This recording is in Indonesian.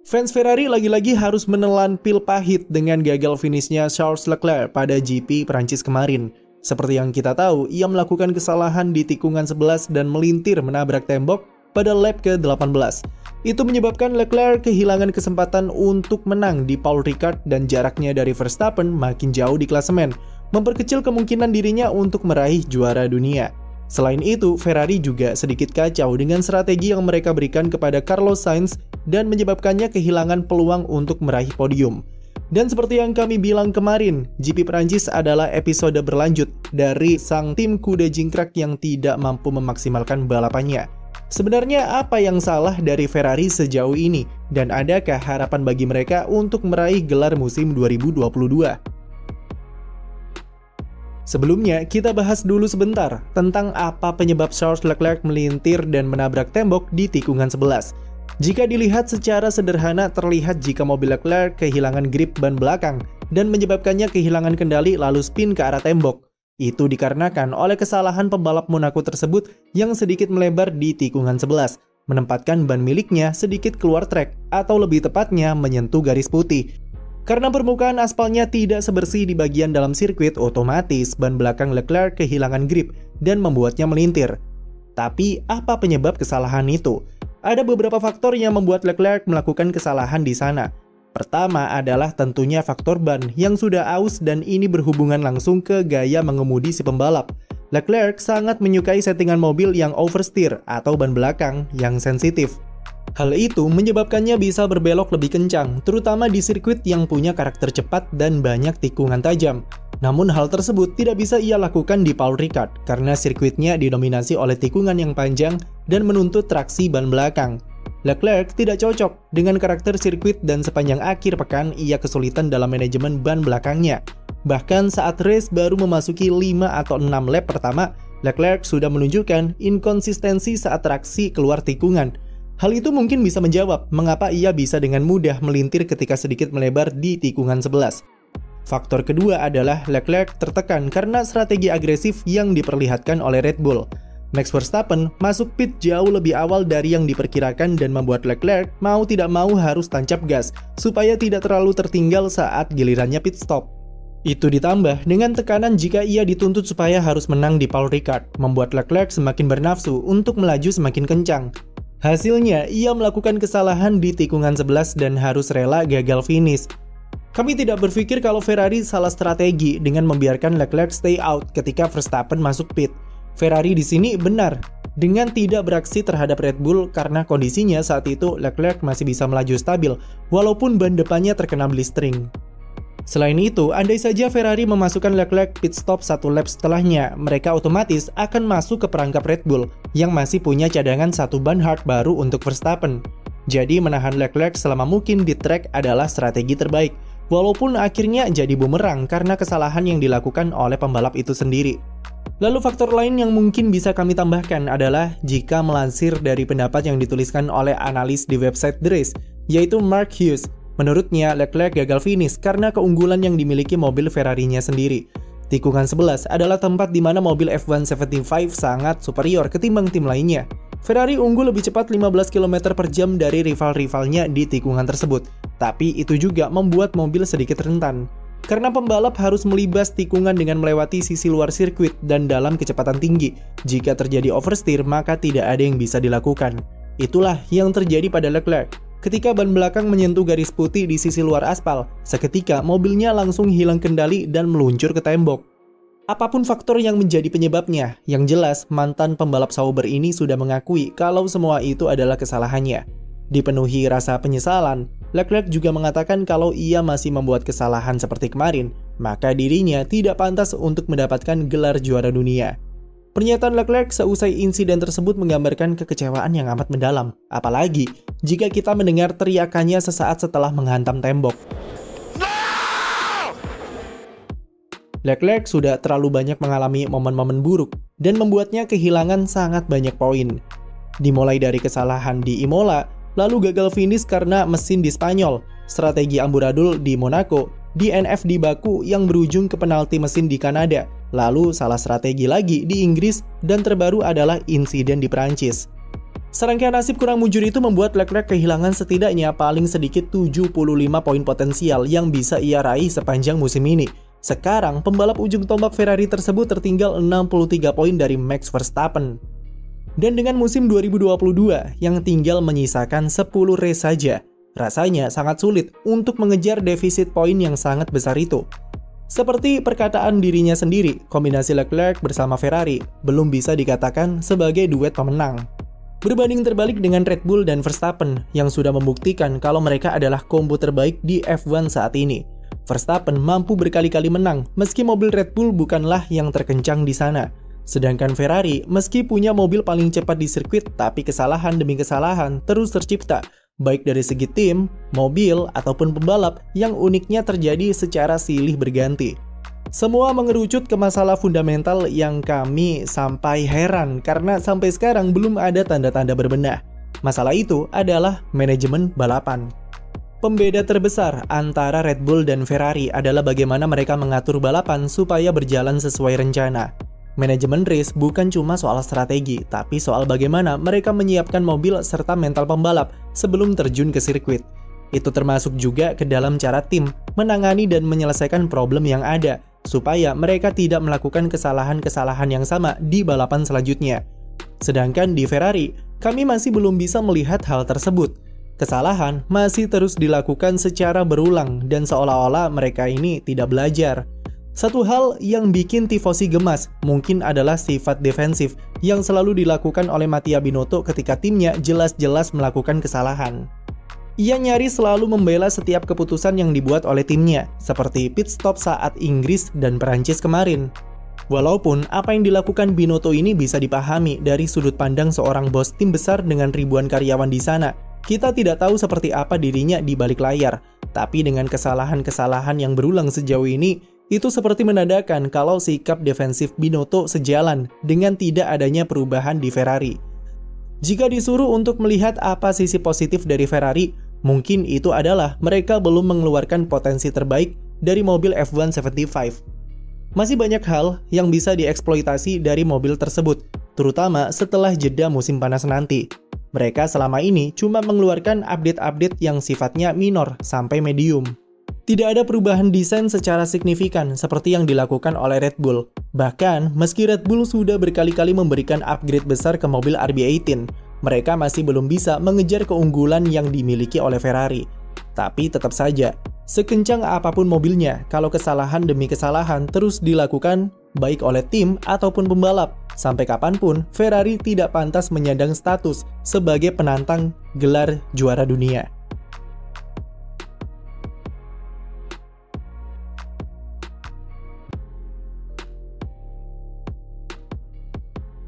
Fans Ferrari lagi-lagi harus menelan pil pahit dengan gagal finishnya Charles Leclerc pada GP Prancis kemarin. Seperti yang kita tahu, ia melakukan kesalahan di tikungan 11 dan melintir menabrak tembok pada lap ke-18. Itu menyebabkan Leclerc kehilangan kesempatan untuk menang di Paul Ricard dan jaraknya dari Verstappen makin jauh di klasemen, memperkecil kemungkinan dirinya untuk meraih juara dunia. Selain itu, Ferrari juga sedikit kacau dengan strategi yang mereka berikan kepada Carlos Sainz dan menyebabkannya kehilangan peluang untuk meraih podium. Dan seperti yang kami bilang kemarin, GP Prancis adalah episode berlanjut dari sang tim kuda jingkrak yang tidak mampu memaksimalkan balapannya. Sebenarnya apa yang salah dari Ferrari sejauh ini? Dan adakah harapan bagi mereka untuk meraih gelar musim 2022? Sebelumnya, kita bahas dulu sebentar tentang apa penyebab Charles Leclerc melintir dan menabrak tembok di tikungan 11. Jika dilihat secara sederhana, terlihat jika mobil Leclerc kehilangan grip ban belakang dan menyebabkannya kehilangan kendali lalu spin ke arah tembok. Itu dikarenakan oleh kesalahan pembalap Monaco tersebut yang sedikit melebar di tikungan 11, menempatkan ban miliknya sedikit keluar trek atau lebih tepatnya menyentuh garis putih. Karena permukaan aspalnya tidak sebersih di bagian dalam sirkuit, otomatis ban belakang Leclerc kehilangan grip dan membuatnya melintir. Tapi apa penyebab kesalahan itu? Ada beberapa faktor yang membuat Leclerc melakukan kesalahan di sana. Pertama adalah tentunya faktor ban yang sudah aus dan ini berhubungan langsung ke gaya mengemudi si pembalap. Leclerc sangat menyukai settingan mobil yang oversteer atau ban belakang yang sensitif. Hal itu menyebabkannya bisa berbelok lebih kencang, terutama di sirkuit yang punya karakter cepat dan banyak tikungan tajam. Namun hal tersebut tidak bisa ia lakukan di Paul Ricard karena sirkuitnya didominasi oleh tikungan yang panjang dan menuntut traksi ban belakang. Leclerc tidak cocok dengan karakter sirkuit dan sepanjang akhir pekan ia kesulitan dalam manajemen ban belakangnya. Bahkan saat race baru memasuki 5 atau 6 lap pertama, Leclerc sudah menunjukkan inkonsistensi saat traksi keluar tikungan. Hal itu mungkin bisa menjawab mengapa ia bisa dengan mudah melintir ketika sedikit melebar di tikungan 11. Faktor kedua adalah Leclerc tertekan karena strategi agresif yang diperlihatkan oleh Red Bull. Max Verstappen masuk pit jauh lebih awal dari yang diperkirakan dan membuat Leclerc mau tidak mau harus tancap gas supaya tidak terlalu tertinggal saat gilirannya pit stop. Itu ditambah dengan tekanan jika ia dituntut supaya harus menang di Paul Ricard, membuat Leclerc semakin bernafsu untuk melaju semakin kencang. Hasilnya, ia melakukan kesalahan di tikungan 11 dan harus rela gagal finish. Kami tidak berpikir kalau Ferrari salah strategi dengan membiarkan Leclerc stay out ketika Verstappen masuk pit. Ferrari di sini benar dengan tidak beraksi terhadap Red Bull karena kondisinya saat itu Leclerc masih bisa melaju stabil walaupun ban depannya terkena blistering. Selain itu, andai saja Ferrari memasukkan Leclerc pit stop 1 lap setelahnya, mereka otomatis akan masuk ke perangkap Red Bull yang masih punya cadangan 1 ban hard baru untuk Verstappen. Jadi menahan Leclerc selama mungkin di track adalah strategi terbaik, walaupun akhirnya jadi bumerang karena kesalahan yang dilakukan oleh pembalap itu sendiri. Lalu faktor lain yang mungkin bisa kami tambahkan adalah jika melansir dari pendapat yang dituliskan oleh analis di website The Race, yaitu Mark Hughes. Menurutnya, Leclerc gagal finish karena keunggulan yang dimiliki mobil Ferrari-nya sendiri. Tikungan 11 adalah tempat di mana mobil F175 sangat superior ketimbang tim lainnya. Ferrari unggul lebih cepat 15 km per jam dari rival-rivalnya di tikungan tersebut. Tapi itu juga membuat mobil sedikit rentan. Karena pembalap harus melibas tikungan dengan melewati sisi luar sirkuit dan dalam kecepatan tinggi. Jika terjadi oversteer, maka tidak ada yang bisa dilakukan. Itulah yang terjadi pada Leclerc. Ketika ban belakang menyentuh garis putih di sisi luar aspal, seketika mobilnya langsung hilang kendali dan meluncur ke tembok. Apapun faktor yang menjadi penyebabnya, yang jelas mantan pembalap Sauber ini sudah mengakui kalau semua itu adalah kesalahannya. Dipenuhi rasa penyesalan, Leclerc juga mengatakan kalau ia masih membuat kesalahan seperti kemarin, maka dirinya tidak pantas untuk mendapatkan gelar juara dunia. Pernyataan Leclerc seusai insiden tersebut menggambarkan kekecewaan yang amat mendalam, apalagi jika kita mendengar teriakannya sesaat setelah menghantam tembok. Leclerc sudah terlalu banyak mengalami momen-momen buruk dan membuatnya kehilangan sangat banyak poin. Dimulai dari kesalahan di Imola, lalu gagal finish karena mesin di Spanyol, strategi amburadul di Monaco, DNF di Baku yang berujung ke penalti mesin di Kanada, lalu salah strategi lagi di Inggris, dan terbaru adalah insiden di Prancis. Serangkaian nasib kurang mujur itu membuat Leclerc kehilangan setidaknya paling sedikit 75 poin potensial yang bisa ia raih sepanjang musim ini. Sekarang, pembalap ujung tombak Ferrari tersebut tertinggal 63 poin dari Max Verstappen. Dan dengan musim 2022 yang tinggal menyisakan 10 race saja, rasanya sangat sulit untuk mengejar defisit poin yang sangat besar itu. Seperti perkataan dirinya sendiri, kombinasi Leclerc bersama Ferrari belum bisa dikatakan sebagai duet pemenang. Berbanding terbalik dengan Red Bull dan Verstappen yang sudah membuktikan kalau mereka adalah kombo terbaik di F1 saat ini. Verstappen mampu berkali-kali menang meski mobil Red Bull bukanlah yang terkencang di sana. Sedangkan Ferrari meski punya mobil paling cepat di sirkuit tapi kesalahan demi kesalahan terus tercipta, baik dari segi tim, mobil, ataupun pembalap yang uniknya terjadi secara silih berganti. Semua mengerucut ke masalah fundamental yang kami sampai heran karena sampai sekarang belum ada tanda-tanda berbenah. Masalah itu adalah manajemen balapan. Pembeda terbesar antara Red Bull dan Ferrari adalah bagaimana mereka mengatur balapan supaya berjalan sesuai rencana. Manajemen race bukan cuma soal strategi, tapi soal bagaimana mereka menyiapkan mobil serta mental pembalap sebelum terjun ke sirkuit. Itu termasuk juga ke dalam cara tim menangani dan menyelesaikan problem yang ada, supaya mereka tidak melakukan kesalahan-kesalahan yang sama di balapan selanjutnya. Sedangkan di Ferrari, kami masih belum bisa melihat hal tersebut. Kesalahan masih terus dilakukan secara berulang dan seolah-olah mereka ini tidak belajar. Satu hal yang bikin tifosi gemas mungkin adalah sifat defensif yang selalu dilakukan oleh Mattia Binotto ketika timnya jelas-jelas melakukan kesalahan. Ia nyaris selalu membela setiap keputusan yang dibuat oleh timnya, seperti pit stop saat Inggris dan Perancis kemarin. Walaupun apa yang dilakukan Binotto ini bisa dipahami dari sudut pandang seorang bos tim besar dengan ribuan karyawan di sana, kita tidak tahu seperti apa dirinya di balik layar. Tapi dengan kesalahan-kesalahan yang berulang sejauh ini, itu seperti menandakan kalau sikap defensif Binotto sejalan dengan tidak adanya perubahan di Ferrari. Jika disuruh untuk melihat apa sisi positif dari Ferrari, mungkin itu adalah mereka belum mengeluarkan potensi terbaik dari mobil F175. Masih banyak hal yang bisa dieksploitasi dari mobil tersebut, terutama setelah jeda musim panas nanti. Mereka selama ini cuma mengeluarkan update-update yang sifatnya minor sampai medium. Tidak ada perubahan desain secara signifikan seperti yang dilakukan oleh Red Bull. Bahkan, meski Red Bull sudah berkali-kali memberikan upgrade besar ke mobil RB18, mereka masih belum bisa mengejar keunggulan yang dimiliki oleh Ferrari. Tapi tetap saja, sekencang apapun mobilnya, kalau kesalahan demi kesalahan terus dilakukan, baik oleh tim ataupun pembalap, sampai kapanpun Ferrari tidak pantas menyandang status sebagai penantang gelar juara dunia.